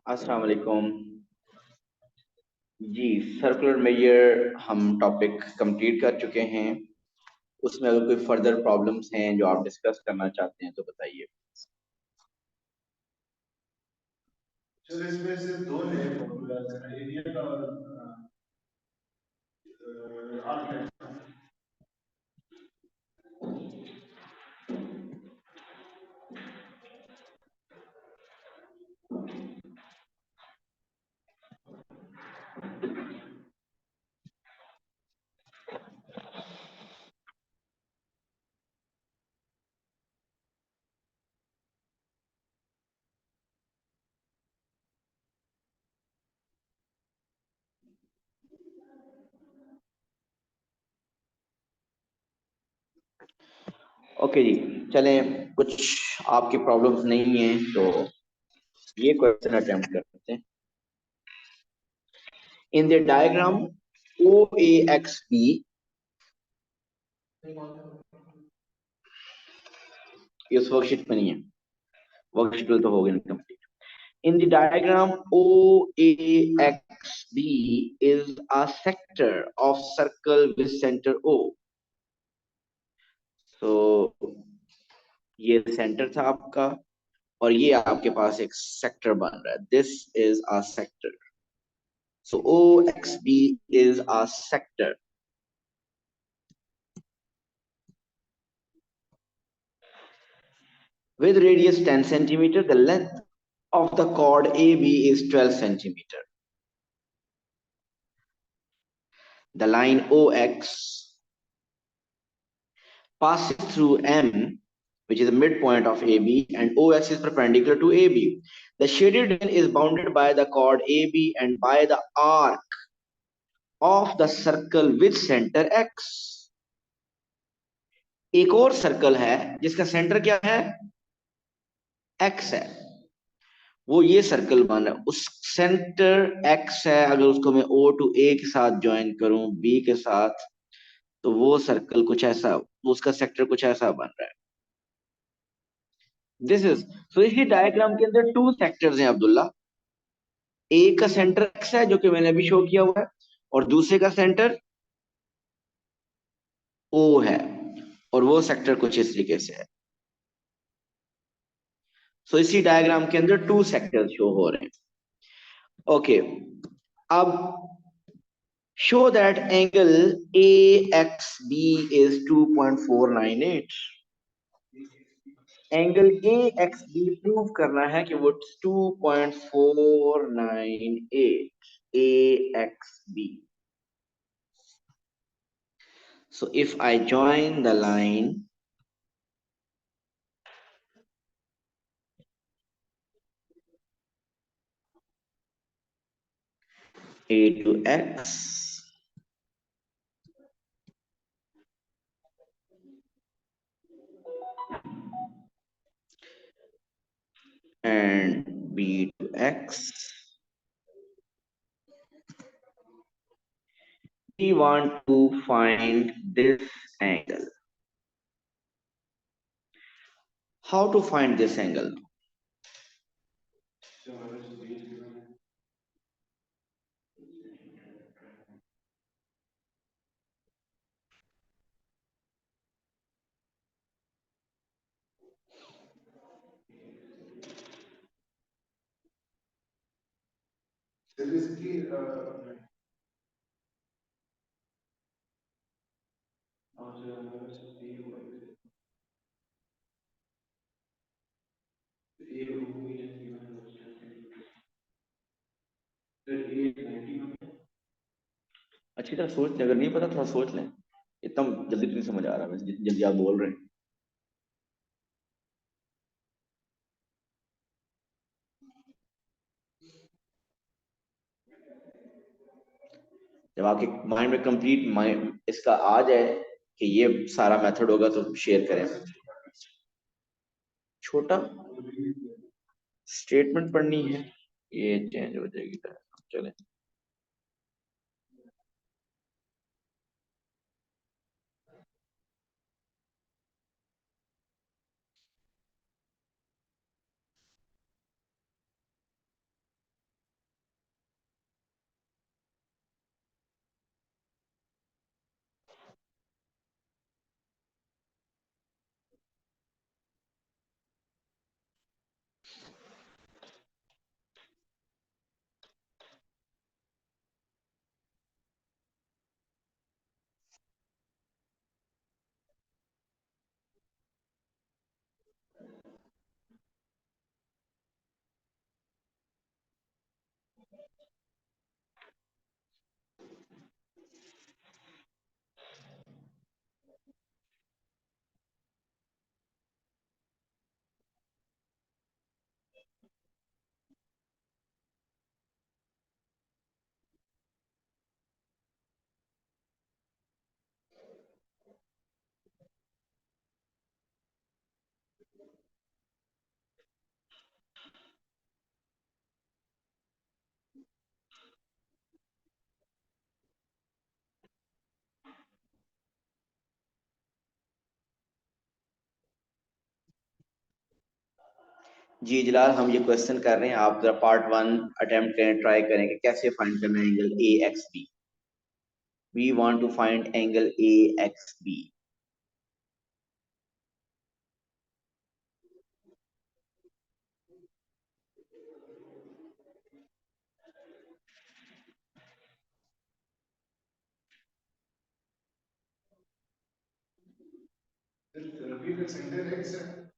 अस्सलाम वालेकुम। जी, circular major हम टॉपिक कंप्लीट कर चुके हैं। उसमें अगर कोई फर्दर प्रॉब्लम्स हैं जो आप डिस्कस करना चाहते हैं तो बताइए। सर इसमें सिर्फ दो नए फॉर्मूलाज हैं, एरिया का और आर्क। ओके जी, चलें, कुछ आपकी प्रॉब्लम्स नहीं हैं तो ये क्वेश्चन अटेम्प्ट करते हैं। In the diagram O A X B, इस वर्कशीट में नहीं है, वर्कशीट तो हो गया complete. In the diagram, OAXB is a sector of circle with center O. So ये सेंटर था आपका और ये आपके पास एक सेक्टर बन रहा है. This is a sector. So OXB is a sector. With radius 10 centimeter, the length of the chord AB is 12 centimeter. The line OX passes through M, which is the midpoint of AB, and OX is perpendicular to AB. The shaded line is bounded by the chord AB and by the arc of the circle with center X. एक और circle है जिसका centre क्या है, X है, वो ये circle बन रहा है, उस सेंटर X है। अगर उसको मैं O to A के साथ ज्वाइन करूं, B के साथ, तो वो सर्कल कुछ ऐसा, उसका सेक्टर कुछ ऐसा बन रहा है। दिस इज, सो इसी डायग्राम के अंदर टू सेक्टर्स हैं अब्दुल्ला। एक का सेंटर एक्स है जो कि मैंने अभी शो किया हुआ है, और दूसरे का सेंटर ओ है, और वो सेक्टर कुछ इस तरीके से है। सो इसी डायग्राम के अंदर टू सेक्टर्स शो हो रहे हैं। ओके, अब show that angle A X B is 2.498। Angle A X B prove करना है कि वो 2.498 A X B. So if I join the line A to X and B to X, we want to find this angle. How to find this angle? Sir इसकी अच्छी तरह सोच लें, अगर नहीं पता थोड़ा सोच लें, इतना जल्दी तो नहीं समझ आ रहा है जितनी जल्दी आप बोल रहे हैं। जब आपके माइंड में कंप्लीट माइंड इसका आ जाए कि ये सारा मेथड होगा तो शेयर करें। छोटा स्टेटमेंट पढ़नी है, ये चेंज हो जाएगी। चले, जी जलाल, हम ये क्वेश्चन कर रहे हैं, आप जरा पार्ट 1 अटेम्प्ट करें, ट्राई करें कि कैसे फाइंड करना है angle A X B. We want to find angle A X B. रवि का सेंटर एक्स है।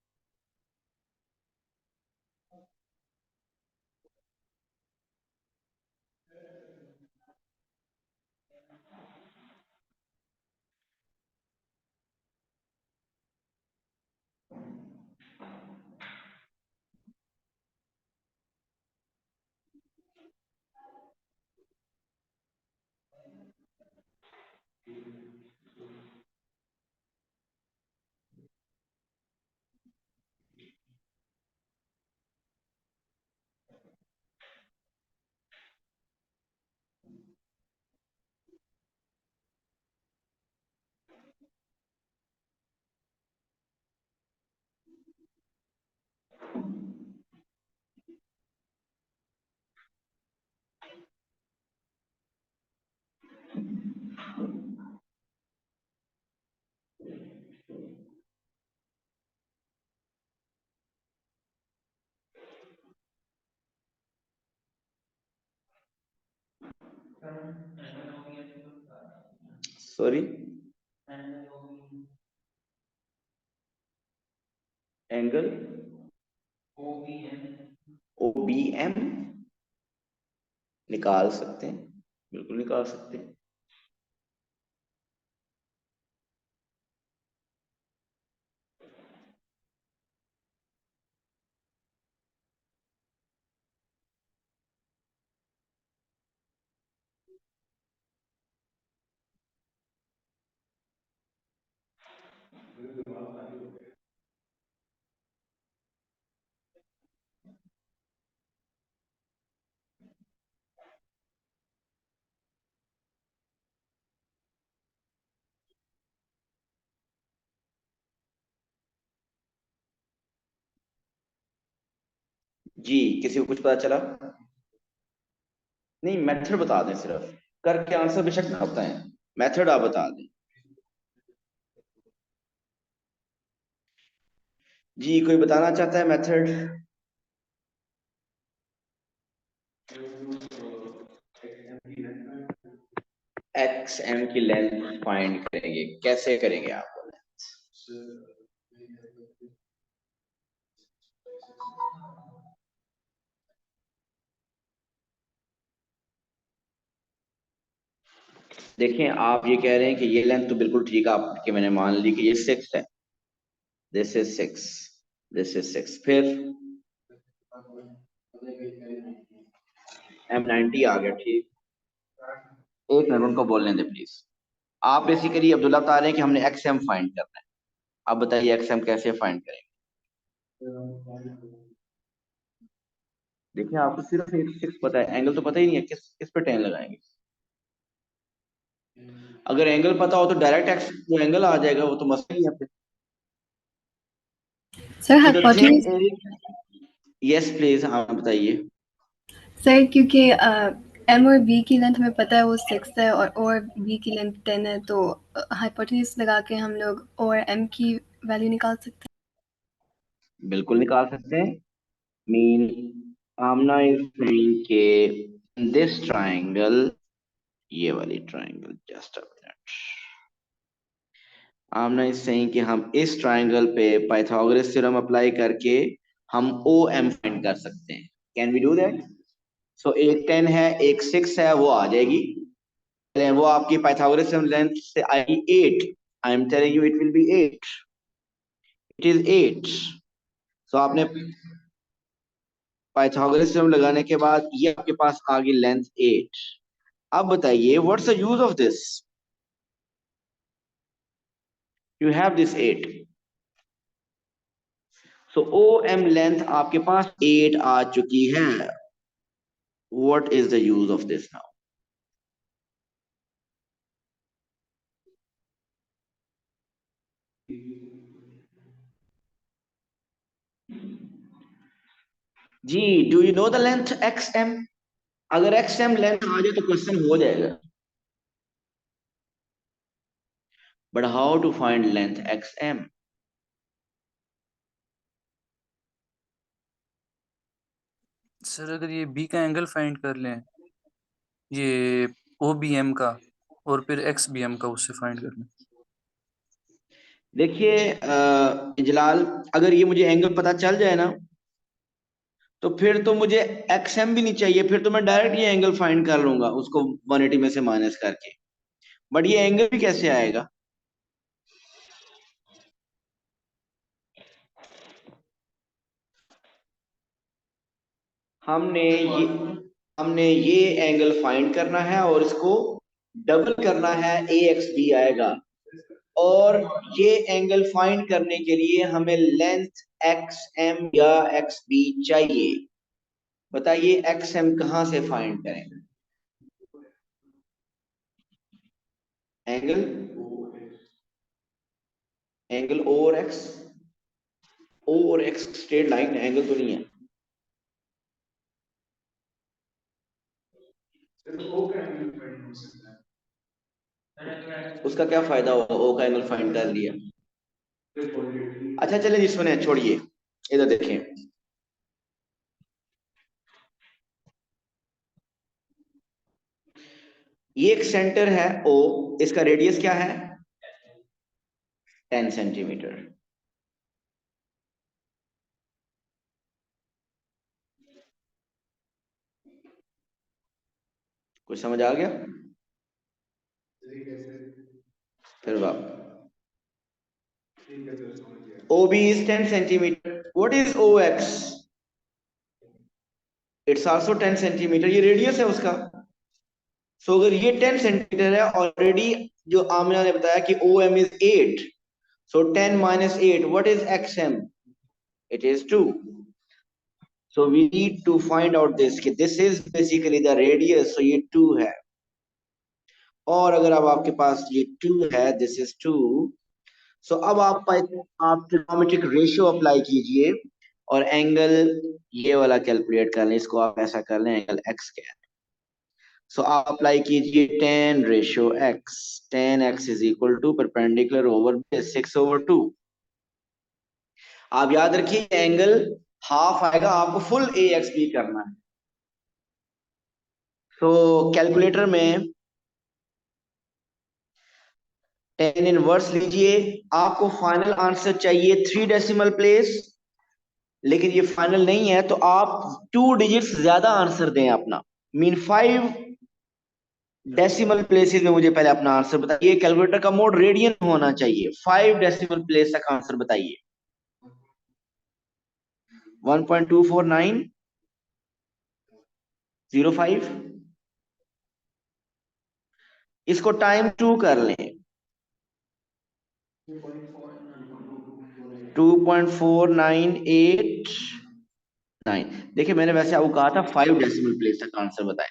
Sorry, angle O B M निकाल सकते हैं, बिल्कुल निकाल सकते हैं। जी किसी को कुछ पता चला? नहीं, मेथड बता दें, सिर्फ करके आंसर बेशक ना बताएं, मेथड आप बता दें। जी कोई बताना चाहता है मेथड? एक्स एम की लेंथ फाइंड करेंगे, कैसे करेंगे आप? देखें, आप ये कह रहे हैं कि ये लेंथ तो बिल्कुल ठीक है आपकी, मैंने मान ली कि ये 6 है, दिस इज 6, दिस इज 6, फिर M90 आ गया, ठीक। एक मिनट उनको बोलने दे प्लीज। आप बेसिकली अब्दुल्ला बता रहे हैं कि हमने एक्स एम फाइंड करना है, आप बताइए एक्स एम कैसे फाइंड करेंगे? देखिए आपको सिर्फ एक 6 पता है, एंगल तो पता ही नहीं है, किस किस पे टेन लगाएंगे? अगर एंगल पता हो तो डायरेक्ट एक्स जो एंगल आ जाएगा, वो तो मसला ही है फिर। Sir So the thing hypotenuse is, yes please, हाँ बताइए। सर क्योंकि एम और बी की लेंथ हमें पता है वो 6 है और बी की लेंथ 10 है, तो हाइपोटेन्यूज लगा के हम लोग और एम की वैल्यू निकाल सकते बिल्कुल निकाल सकते हैं। मीन आमना इज सेइंग के दिस ट्राइंगल, ये वाली triangle, just a minute, Aamna is saying कि हम इस ट्राइंगल पे पाइथागोरस थ्योरम अप्लाई करके हम ओ एम फाइंड कर सकते हैं। Can we do that? So एक 10 है, एक 6 है, वो आ जाएगी। वो आपकी पाइथागोरस लेंथ से आएगी 8। I am telling you it will be 8। It is 8। सो आपने पाइथागोरस लगाने के बाद ये आपके पास आ गई लेंथ 8। अब बताइए what's the use of this. You have this 8। So O M length आपके पास 8 आ चुकी है। What is the use of this now. जी, do you know the length X M. अगर एक्स एम लेंथ आ जाए तो क्वेश्चन हो जाएगा। But how to find length X M. Sir अगर ये बी का एंगल फाइंड कर लें, ये ओ बी एम का, और फिर एक्स बी एम का उससे फाइंड कर लें। देखिए जलाल, अगर ये मुझे एंगल पता चल जाए ना, तो फिर तो मुझे एक्स एम भी नहीं चाहिए, फिर तो मैं डायरेक्ट ये एंगल फाइंड कर लूंगा उसको 180 में से माइनस करके। बट ये एंगल भी कैसे आएगा। हमने ये हमने ये एंगल फाइंड करना है और इसको डबल करना है, ए एक्स बी आएगा। और ये एंगल फाइंड करने के लिए हमें लेंथ एक्स एम या एक्स बी चाहिए। बताइए एक्स एम कहां से फाइंड करेंगे। एंगल एंगल ओ और एक्स। ओ और एक्स स्ट्रेट लाइन है, एंगल तो नहीं है। सिर्फ ओ का एंगल फाइंड हो सकता है। उसका क्या फायदा होगा, ओ का एंगल फाइंड कर लिया। अच्छा चले जी, सुने, छोड़िए, इधर देखें। ये एक सेंटर है ओ, इसका रेडियस क्या है 10 सेंटीमीटर। कुछ समझ आ गया। फिर बाप O B is 10 centimetre. What is O X. It's also 10 centimetre, ये रेडियस है उसका। सो अगर ये 10 सेंटीमीटर है, ऑलरेडी जो आमिना ने बताया कि O M is 8। So 10 minus 8, what is X M. It is 2। So we need to find out this कि this is basically the radius, so ये 2 है। और अगर अब आपके पास ये 2 है, this is 2। so अब आप ट्रिग्नोमेट्रिक रेशियो अप्लाई कीजिए और एंगल ये वाला कैलकुलेट कर लें, इसको आप ऐसा कर लें एंगल एक्स कैप। सो आप अप्लाई कीजिए 10 ratio X. 10 X is equal to perpendicular over 6/2। आप याद रखिए एंगल हाफ आएगा, आपको फुल ए एक्स बी करना है। तो कैलकुलेटर में 10 इनवर्स लीजिए। आपको फाइनल आंसर चाहिए 3 डेसिमल प्लेस, लेकिन ये फाइनल नहीं है, तो आप 2 डिजिट्स ज्यादा आंसर दें अपना। मीन 5 डेसिमल प्लेसेस में मुझे पहले अपना आंसर बताइए। कैलकुलेटर का मोड रेडियन होना चाहिए। 5 डेसिमल प्लेस तक आंसर बताइए। 1.24905। इसको टाइम 2 कर लें। 2.4989। देखिए मैंने वैसे आपको कहा था 5 डेसिमल प्लेस तक आंसर बताएं।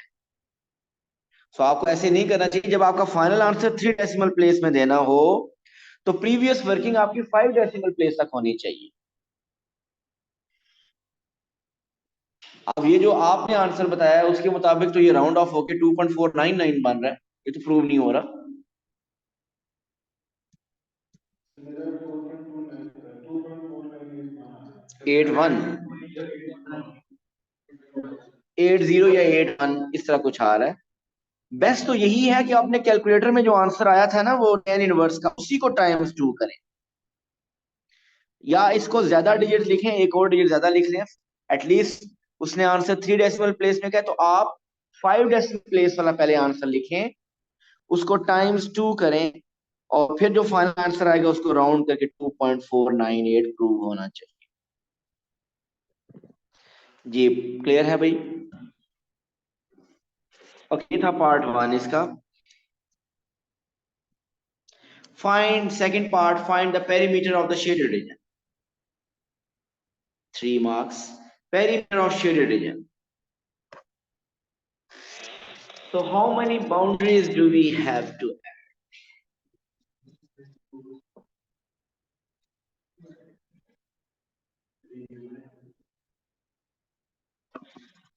सो आपको ऐसे नहीं करना चाहिए। जब आपका फाइनल आंसर 3 डेसिमल प्लेस में देना हो, तो प्रीवियस वर्किंग आपकी 5 डेसिमल प्लेस तक होनी चाहिए। अब ये जो आपने आंसर बताया है उसके मुताबिक तो ये राउंड ऑफ होके 2.499 बन रहा है। ये तो प्रूव नहीं हो रहा। मेरा 8 1 8 0 या 8 1 इस तरह कुछ आ रहा है। बेस्ट तो यही है कि आपने कैलकुलेटर में जो आंसर आया था ना वो 10 इनवर्स का, उसी को टाइम्स 2 करें, या इसको ज्यादा डिजिट लिखें, एक और डिजिट ज्यादा लिख लें। एटलीस्ट उसने आंसर 3 डेसिमल प्लेस में किया, तो आप 5 डेसिमल प्लेस वाला पहले आंसर लिखें, उसको टाइम्स 2 करें, और फिर जो फाइनल आंसर आएगा उसको राउंड करके 2.498 प्रूव होना चाहिए। जी क्लियर है भाई? ओके, था पार्ट 1 इसका। Find second part, find the perimeter of the shaded region. 3 marks. Perimeter of shaded region. So how many boundaries do we have to add?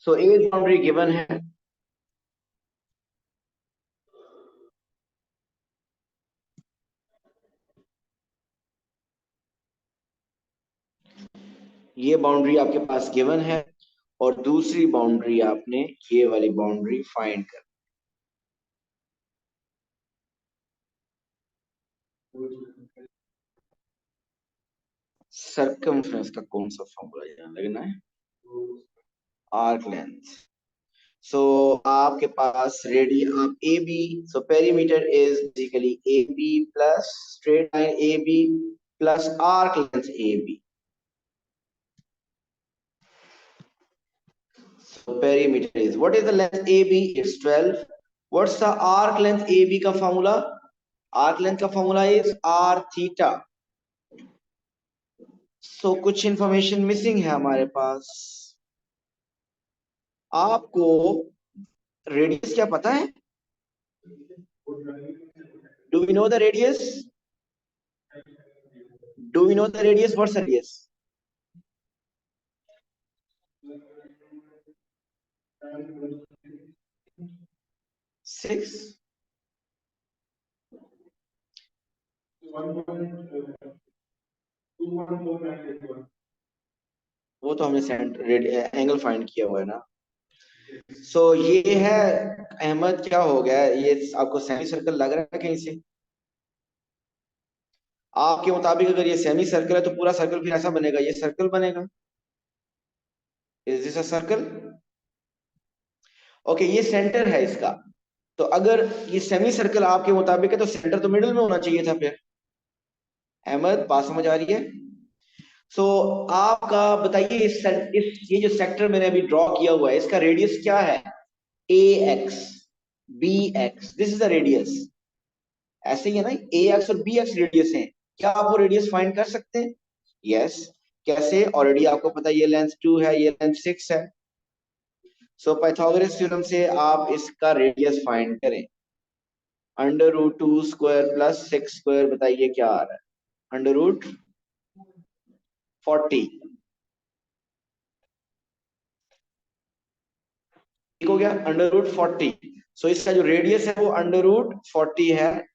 So eight boundary given है, ये boundary आपके पास given है, और दूसरी boundary आपने ये वाली boundary find कर। सर्कमफ्रेंस का कौन सा फॉर्मूला यहाँ लगना है? Arc length. सो आपके पास रेडियस, आप A B, so perimeter is basically A B plus straight line A B plus arc length A B. So perimeter is, what is the length AB? It's 12. What's the arc length AB का formula? Arc length का formula is r theta. So कुछ information missing है हमारे पास। आपको radius क्या पता है? Do we know the radius? Do we know the radius? What's the radius? 6. वो तो हमने एंगल फाइंड किया हुआ है ना। सो ये है अहमद, क्या हो गया ये, आपको सेमी सर्कल लग रहा है कहीं से? आपके मुताबिक अगर ये सेमी सर्कल है तो पूरा सर्कल फिर ऐसा बनेगा, ये सर्कल बनेगा। Is this a circle? Okay, ये सेंटर है इसका। तो अगर ये सेमी सर्कल आपके मुताबिक है तो सेंटर तो मिडिल में होना चाहिए था फिर। अहमद बात समझ आ रही है? सो आपका बताइए, इस ये जो सेक्टर मैंने अभी ड्रॉ किया हुआ है, इसका रेडियस क्या है? A X B X, this is the radius. ऐसे ही है ना, ए एक्स और बी एक्स रेडियस है। क्या आप वो रेडियस फाइंड कर सकते हैं? यस। कैसे? ऑलरेडी आपको पता है ये लेंथ 2 है, ये लेंथ 6 है। सो पाइथागोरस थ्योरम से आप इसका रेडियस फाइंड करें। Under root 2 square plus 6 square, बताइए क्या आ रहा है? Under root 40। ठीक हो गया, अंडर रूट 40। सो इसका जो रेडियस है वो अंडर रूट 40 है,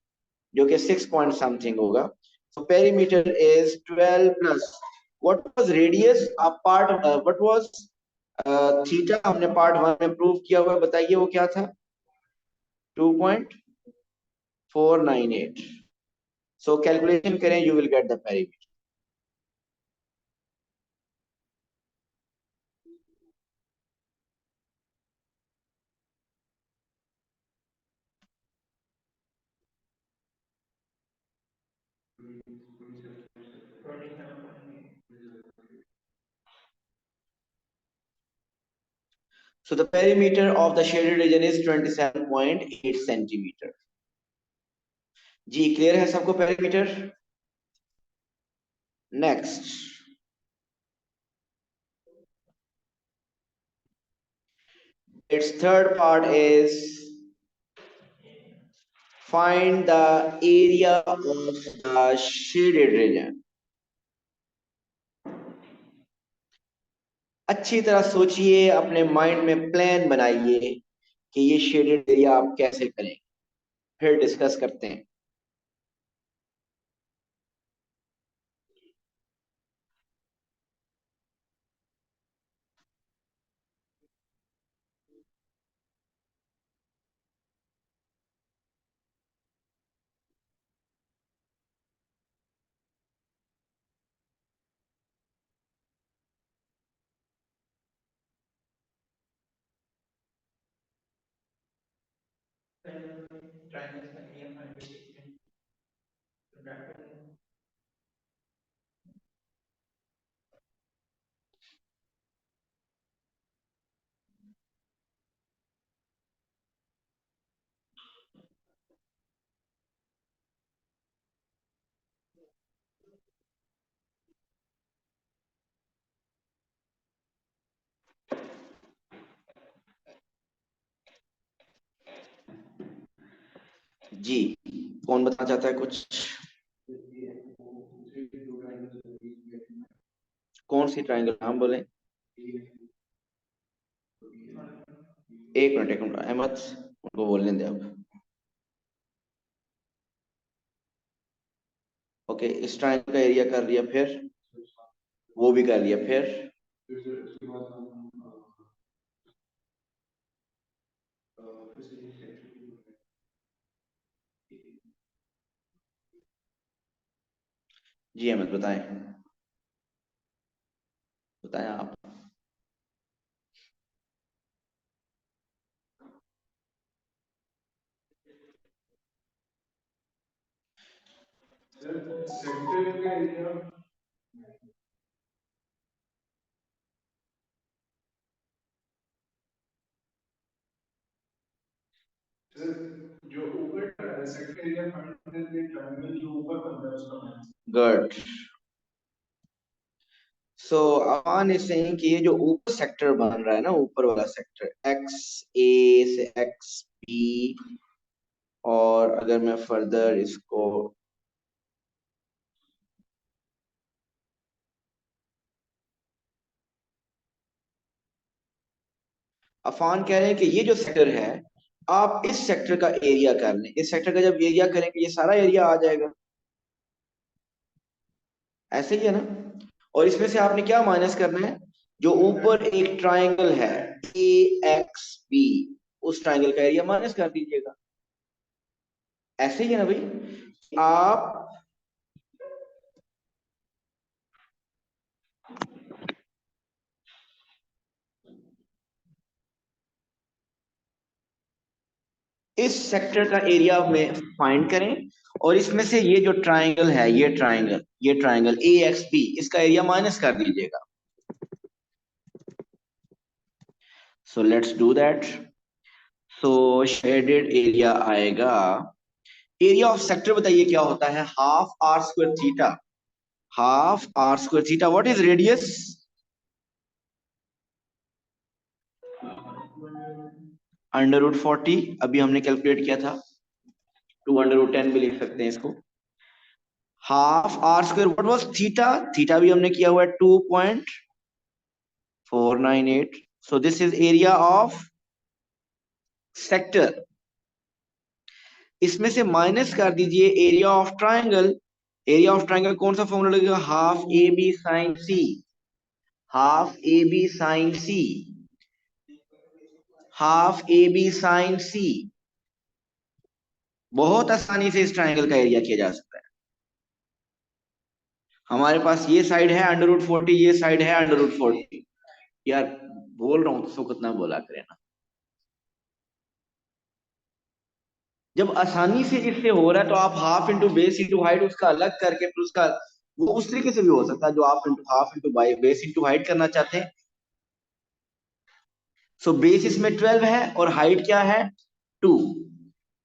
जो कि 6 पॉइंट समथिंग होगा। सो perimeter is 12 plus what was radius, आप पार्ट व्हाट वाज थीटा, हमने पार्ट 1 में प्रूव किया हुआ है, बताइए वो क्या था? 2.498। सो कैलकुलेशन करें, you will get the perimeter. So the perimeter of the shaded region is 27.8 centimeter. जी क्लियर है सबको perimeter? Next, its third part is find the area of the shaded region. अच्छी तरह सोचिए, अपने माइंड में plan बनाइए कि ये शेडेड एरिया आप कैसे करेंगे, फिर डिस्कस करते हैं। जी, कौन बताना चाहता है कुछ? कौन सी ट्राइंगल, नाम बोले। एक मिनट अहमद, उनको बोलने दे अब। ओके, इस ट्राइंगल का एरिया कर लिया, फिर वो भी कर लिया, फिर जी अहमद बताएं, बताएं आप। सेक्टर का एरिया जो ऊपर सेक्टर एरिया फाइंड करके ट्रायंगल जो ऊपर बन रहा है उसका minus. Good. So Aman is saying कि ये जो ऊपर सेक्टर बन रहा है ना, ऊपर वाला सेक्टर एक्स ए से एक्स बी, और अगर मैं फर्दर इसको अफान कह रहे हैं कि ये जो सेक्टर है, आप इस सेक्टर का एरिया कर लें। इस सेक्टर का जब एरिया करेंगे ये सारा एरिया आ जाएगा, ऐसे ही है ना। और इसमें से आपने क्या माइनस करना है, जो ऊपर एक ट्राइंगल है ए एक्स बी, उस ट्राइंगल का एरिया माइनस कर दीजिएगा। ऐसे ही है ना भाई। आप इस सेक्टर का एरिया में फाइंड करें, और इसमें से ये जो ट्राइंगल है, ये ट्राइंगल ए एक्स बी, इसका एरिया माइनस कर दीजिएगा। So let's do that. So shaded area आएगा, एरिया ऑफ सेक्टर बताइए क्या होता है, half R square theta. Half R square theta, what is radius? √40, अभी हमने कैलकुलेट किया था। 2√10 भी लिख सकते हैं इसको। Half R square, what was theta? Theta भी हमने किया हुआ है 2.498। So this is area of sector. इसमें से माइनस कर दीजिए area of triangle. Area of triangle कौन सा फॉर्मूला लगेगा, half A B sine C. Half A B sine C, half A B sine C. बहुत आसानी से इस ट्राइंगल का एरिया किया जा सकता है। हमारे पास ये साइड है √40, ये साइड है √40। यार बोल रहा हूं तो कितना बोला करें ना। जब आसानी से इससे हो रहा है तो आप half into base into height उसका अलग करके फिर उसका, वो उस तरीके से भी हो सकता है जो आप into half into base into height करना चाहते हैं। सो बेस इसमें 12 है और हाइट क्या है, 2।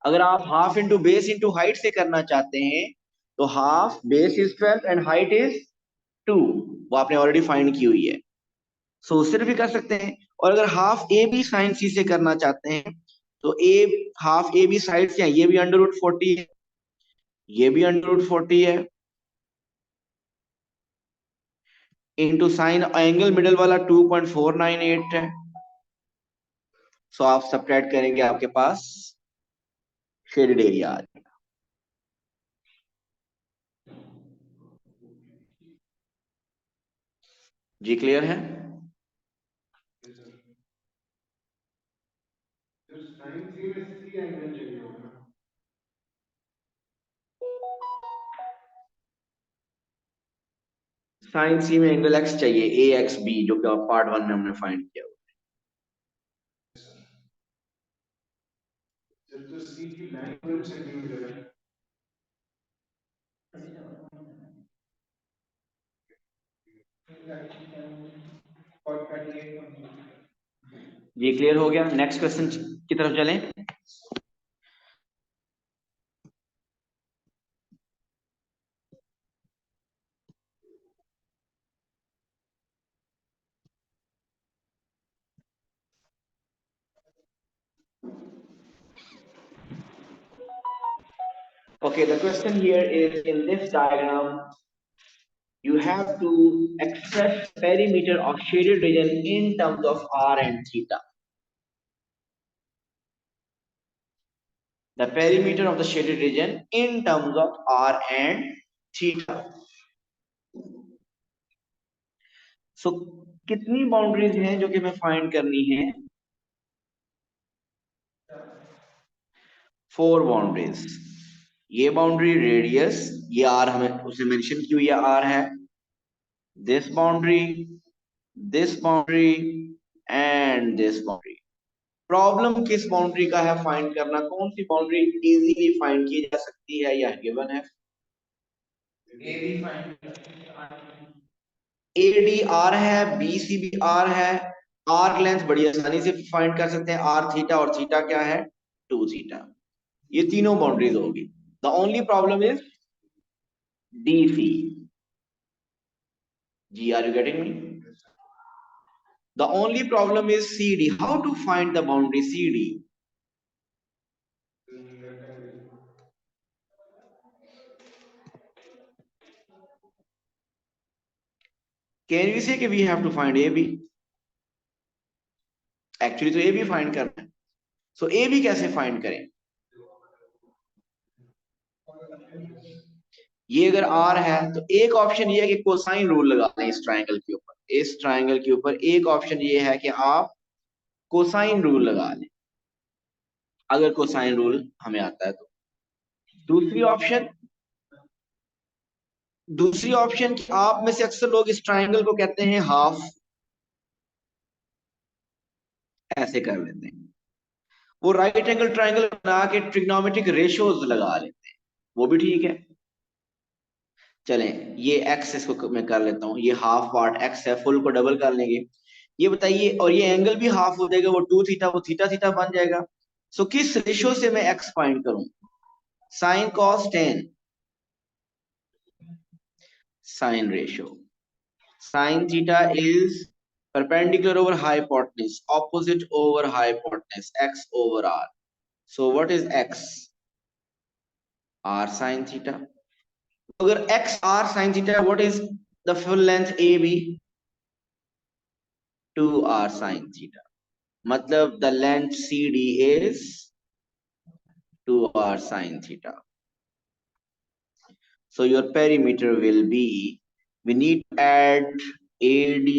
अगर आप half into base into height से करना चाहते हैं तो half base is 12 and height is 2, वो आपने ऑलरेडी फाइंड की हुई है। सो उससे भी कर सकते हैं। और अगर half A B sine C से करना चाहते हैं तो हाफ ए बी साइड से ये भी √40 है, ये भी √40 है, इंटू साइन एंगल मिडल वाला 2.498 है। सो आप सब्ट्रैक्ट करेंगे, आपके पास शेडेड एरिया आ जाएगा। जी क्लियर है? साइन सी में सी एंगल चाहिए होगा। साइन सी में एंगल एक्स चाहिए, ए एक्स बी, जो कि पार्ट 1 में हमने फाइंड किया हुआ। जब तो सी की लाइन ग्रुप सेंटीमीटर है। ये क्लियर हो गया? नेक्स्ट क्वेश्चन की तरफ चलें। Okay, the question here is, in this diagram, you have to express perimeter of shaded region in terms of r and theta. The perimeter of the shaded region in terms of r and theta. So, कितनी boundaries हैं जो कि हमें find करनी है? 4 boundaries. ये boundary radius, ये are हमें उसने मेंशन की हुई आर है, this boundary and this boundary. Problem किस बाउंड्री का है फाइंड करना? कौन सी बाउंड्री इजीली फाइंड की जा सकती है या गिवन है? एडी फाइंड एडी आर है, बीसी भी आर है, आर्क लेंथ बड़ी आसानी से फाइंड कर सकते हैं, आर थीटा, और थीटा क्या है? 2 थीटा। ये तीनों बाउंड्रीज होगी। The only problem is DC. जी, are you getting me? The only problem is CD. How to find the boundary CD? Can we say that we have to find AB? Actually तो AB find करना है। So AB कैसे find करें? ये अगर R है तो एक ऑप्शन ये है कि कोसाइन रूल लगा लें इस ट्रायंगल के ऊपर। इस ट्रायंगल के ऊपर एक ऑप्शन ये है कि आप कोसाइन रूल लगा लें, अगर कोसाइन रूल हमें आता है तो। दूसरी ऑप्शन आप में से अक्सर लोग इस ट्रायंगल को कहते हैं हाफ, ऐसे कर लेते हैं। वो राइट एंगल ट्रायंगल बना के ट्रिग्नोमेट्रिक रेशियोज लगा लेते हैं, वो भी ठीक है। चलें, ये एक्स इसको मैं कर लेता हूं, ये हाफ पार्ट एक्स है, फुल को डबल कर लेंगे। ये बताइए, और ये एंगल भी हाफ हो जाएगा, वो 2 थीटा, वो थीटा थीटा बन जाएगा। सो किस रेशियो से मैं एक्स फाइंड करूं? Sine cos tan, sine ratio. Sign theta is perpendicular over hypotenuse, opposite over hypotenuse, x over r. So what is x? R sin theta. अगर x r sin theta, what is the full length AB? 2r sin theta. मतलब the length CD is 2r sin theta. So your perimeter will be, we need to add AD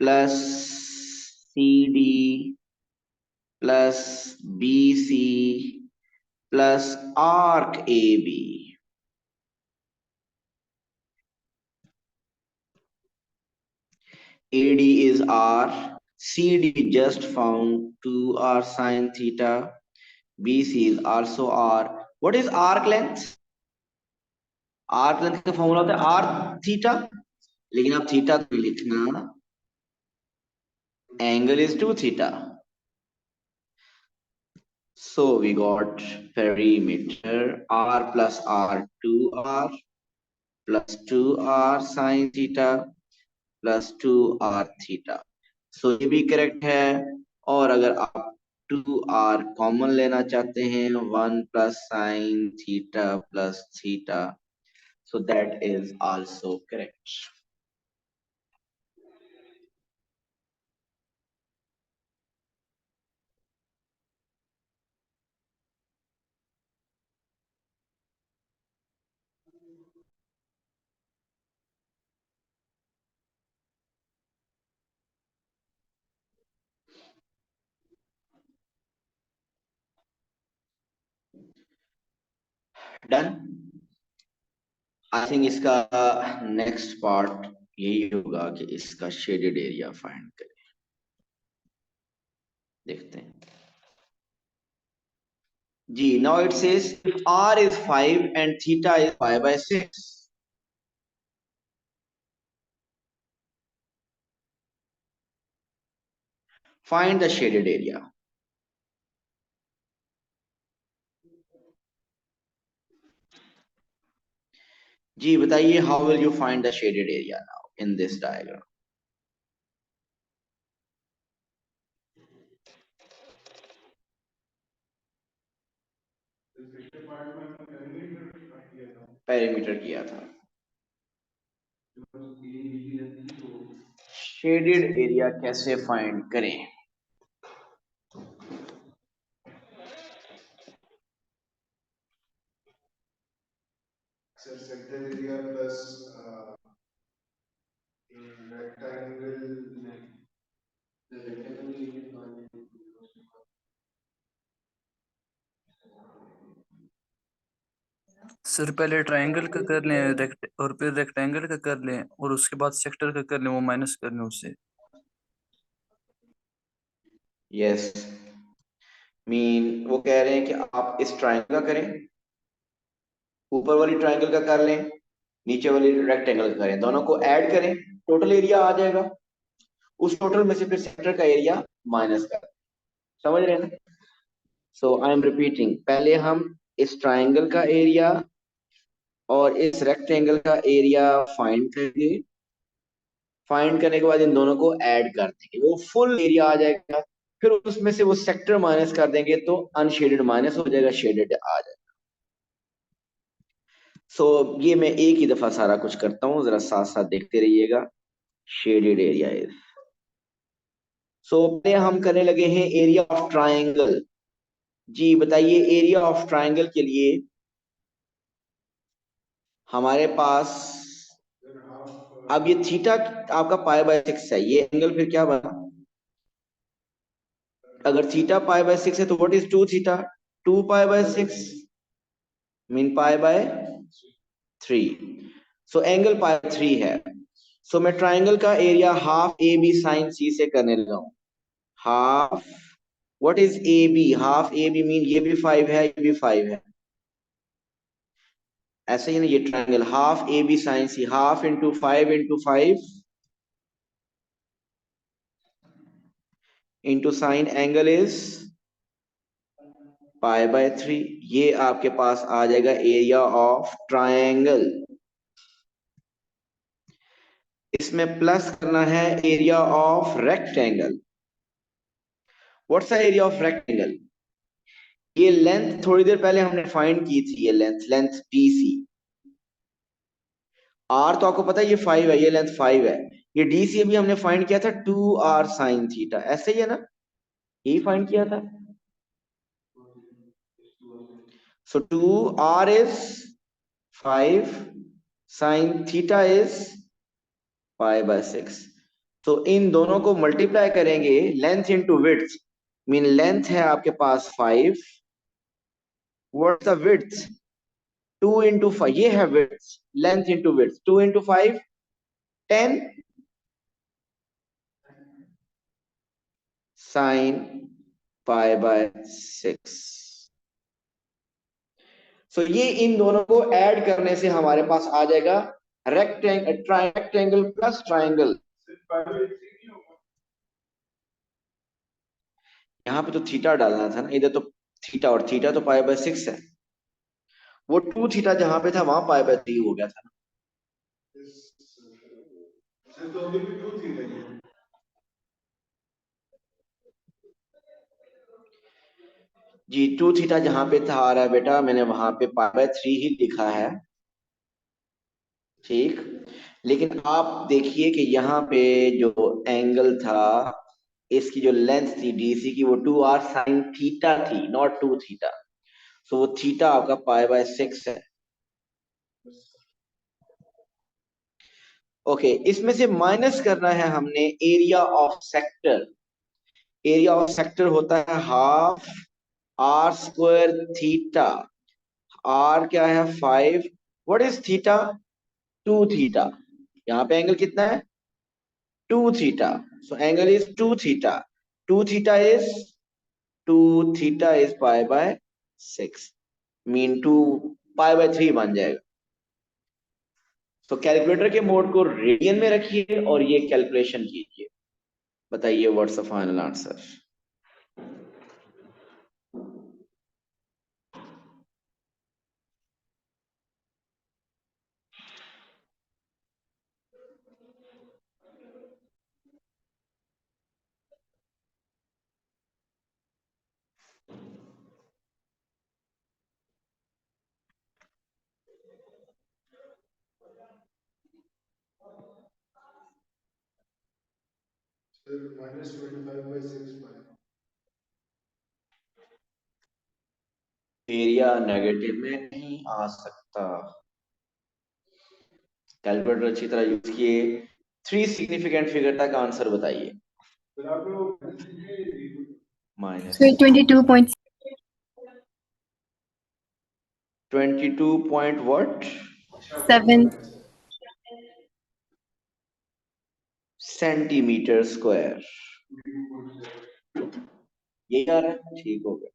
plus CD plus BC plus arc AB. AD is R, CD just found 2r sin theta, BC is also R. What is arc length? Arc length का formula होता है are theta, लेकिन आप theta तो लिखना, angle is 2 theta. So we got perimeter r plus r 2r plus 2r sin theta plus 2r theta. So ये भी correct है। और अगर आप 2r कॉमन लेना चाहते हैं, 1 plus sin theta plus theta, so that is also correct. Done. I think इसका नेक्स्ट पार्ट यही होगा कि इसका शेडेड एरिया फाइंड करें। देखते हैं। जी, now it says if r is 5 and theta is pi by 6, find the shaded area. जी बताइए, how will you find the shaded area now in this diagram? Parameter किया था, शेडेड एरिया कैसे find करें? Sir, sector area plus rectangle. The rectangle area. Sir पहले triangle का कर लें और फिर रेक्टेंगल का कर लें और उसके बाद सेक्टर का कर लें, वो माइनस कर लें उससे। यस, मीन वो कह रहे हैं कि आप इस ट्रायंगल का करें, ऊपर वाली ट्रायंगल का कर लें, नीचे वाली रेक्टेंगल का करें, दोनों को ऐड करें, टोटल एरिया आ जाएगा। उस टोटल में से फिर सेक्टर का एरिया माइनस कर, समझ रहे हैं? सो आई एम रिपीटिंग, पहले हम इस ट्रायंगल का एरिया और इस रेक्टेंगल का एरिया फाइंड करेंगे, फाइंड करने के बाद इन दोनों को ऐड कर देंगे, वो फुल एरिया आ जाएगा। फिर उसमें से वो सेक्टर माइनस कर देंगे तो अनशेडेड माइनस हो जाएगा, शेडेड आ जाएगा। सो ये मैं एक ही दफा सारा कुछ करता हूँ, जरा साथ साथ देखते रहिएगा। शेडेड एरिया इज, सो पहले हम करने लगे हैं एरिया ऑफ ट्राइंगल। जी बताइए, एरिया ऑफ ट्राइंगल के लिए हमारे पास, अब ये थीटा आपका पाई बाय 6 है, ये एंगल फिर क्या बना? अगर थीटा पाई बाय 6 है तो what is 2 theta? 2 pi by 6 mean pi by 3, so angle pi 3 है। सो मैं ट्राइंगल का एरिया half A B sine C से करने लगा हूं। Half, what is A B? Half A B mean ये भी 5 है, ये भी 5 है, ऐसे ही ना। ये triangle half A B sine C, half into 5 into 5 into sine angle is pi by 3। ये आपके पास आ जाएगा एरिया ऑफ ट्राइंगल। इसमें प्लस करना है area of rectangle. What's the area of rectangle? ये लेंथ थोड़ी देर पहले हमने फाइंड की थी, ये लेंथ बी सी। आर तो आपको पता है ये 5 है, ये लेंथ 5 है। ये डी सी अभी हमने फाइंड किया था 2 आर साइन थीटा, ऐसे ही है ना, यही फाइंड किया था। So 2 R is 5, sine theta is pi by 6। तो इन दोनों को मल्टीप्लाई करेंगे, length into width, mean length है आपके पास 5, व्हाट्स द विड्थ? 2 इंटू 5, ये है width, length into width, 2 into 5 10 sine pi by 6। So ये इन दोनों को ऐड करने से हमारे पास आ जाएगा रेक्टेंगल प्लस ट्राइंगल। यहाँ पे तो थीटा डालना था ना, इधर तो थीटा, और थीटा तो पाई बाय 6 है, वो 2 थीटा जहां पे था वहां पाई बाय 3 हो गया था ना। तो अभी भी 2 थीटा ही है। जी 2 थीटा जहां पे था आ रहा है बेटा, मैंने वहां पे पाई बाय 3 ही लिखा है, ठीक। लेकिन आप देखिए कि यहाँ पे जो एंगल था, इसकी जो लेंथ थी डीसी की, वो 2 आर साइन थीटा थी, नॉट 2 थीटा। सो वो थीटा आपका पाई बाय 6 है। ओके, इसमें से माइनस करना है हमने area of sector. Area of sector होता है half R square theta. R क्या है? 5, व्हाट इज थीटा? 2 थीटा। यहाँ पे एंगल कितना है? 2 theta. So angle is 2 theta. 2 theta is 2 theta is pi by 6 mean 2 π/3 बन जाएगा। तो कैलकुलेटर के मोड को रेडियन में रखिए और ये कैलकुलेशन कीजिए। बताइए what's the final answer. Sir, -25/6 pi. Area negative में नहीं आ सकता। कैलकुलेटर अच्छी तरह यूज किए। 3 सिग्निफिकेंट फिगर तक आंसर बताइए। फिर आप लोग कीजिए minus So 22.7 22 point what centimetre square. ये आ रहा है, ठीक हो गया।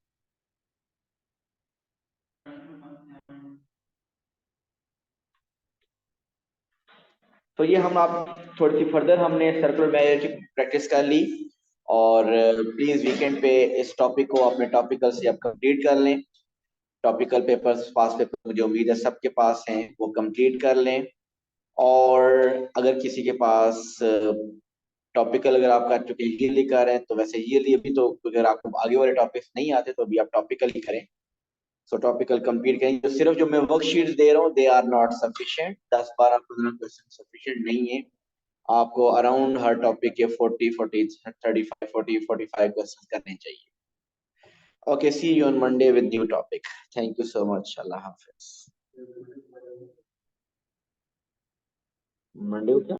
तो ये हम आप थोड़ी सी फर्दर हमने सर्कुलर बैरियर की प्रैक्टिस कर ली। और प्लीज वीकेंड पे इस टॉपिक को अपने टॉपिकल से आप कंप्लीट कर लें। टॉपिकल पेपर्स पास पेपर मुझे उम्मीद है सबके पास हैं, वो कंप्लीट कर लें। और अगर किसी के पास टॉपिकल अगर आप कर चुके हैं ईयरली कर रहे हैं तो वैसे ईयरली अभी तो अगर आपको आगे वाले टॉपिक्स नहीं आते तो अभी आप टॉपिकल ही करें। सो टॉपिकल कंप्लीट करें। जो सिर्फ जो मैं वर्कशीट्स दे रहा हूँ they are not sufficient. 10-12-15 question sufficient नहीं है। आपको अराउंड हर टॉपिक के 40-45 क्वेश्चन करने चाहिए। Okay, see you on Monday with new topic. Thank you so much. अल्लाह हाफिज। मंडे